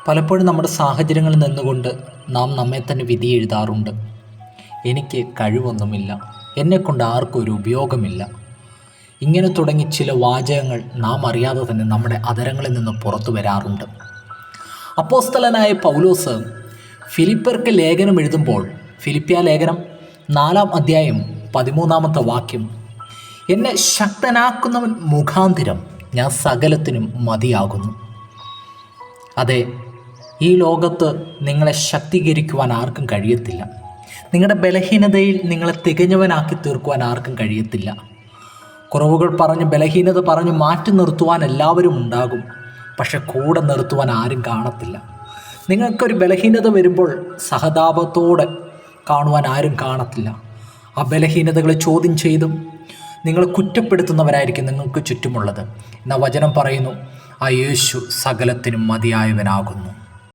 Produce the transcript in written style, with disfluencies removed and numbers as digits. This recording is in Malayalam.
പലപ്പോഴും നമ്മുടെ സാഹചര്യങ്ങളിൽ നിന്നുകൊണ്ട് നാം നമ്മെ തന്നെ വിധി എഴുതാറുണ്ട്. എനിക്ക് കഴിവൊന്നുമില്ല, എന്നെക്കൊണ്ട് ആർക്കും ഒരു ഉപയോഗമില്ല, ഇങ്ങനെ തുടങ്ങി ചില വാചകങ്ങൾ നാം അറിയാതെ തന്നെ നമ്മുടെ അധരങ്ങളിൽ നിന്ന് പുറത്തു വരാറുണ്ട്. അപ്പോസ്തലനായ പൗലോസ് ഫിലിപ്പർക്ക് ലേഖനം എഴുതുമ്പോൾ ഫിലിപ്പിയ ലേഖനം 4-ാം അധ്യായം 13-ാമത്തെ വാക്യം, എന്നെ ശക്തനാക്കുന്നവൻ മുഖാന്തിരം ഞാൻ സകലത്തിനും മതിയാകുന്നു. അതെ, ഈ ലോകത്ത് നിങ്ങളെ ശക്തീകരിക്കുവാൻ ആർക്കും കഴിയത്തില്ല. നിങ്ങളുടെ ബലഹീനതയിൽ നിങ്ങളെ തികഞ്ഞവനാക്കി തീർക്കുവാൻ ആർക്കും കഴിയത്തില്ല. കുറവുകൾ പറഞ്ഞ് ബലഹീനത പറഞ്ഞ് മാറ്റി നിർത്തുവാൻ എല്ലാവരും ഉണ്ടാകും, പക്ഷെ കൂടെ നിർത്തുവാൻ ആരും കാണത്തില്ല. നിങ്ങൾക്കൊരു ബലഹീനത വരുമ്പോൾ സഹതാപത്തോടെ കാണുവാൻ ആരും കാണത്തില്ല. ആ ബലഹീനതകളെ ചോദ്യം ചെയ്തും നിങ്ങളെ കുറ്റപ്പെടുത്തുന്നവരായിരിക്കും നിങ്ങൾക്ക് ചുറ്റുമുള്ളത്. എന്നാൽ വചനം പറയുന്നു, ആ യേശു സകലത്തിനും മതിയായവനാകുന്നു.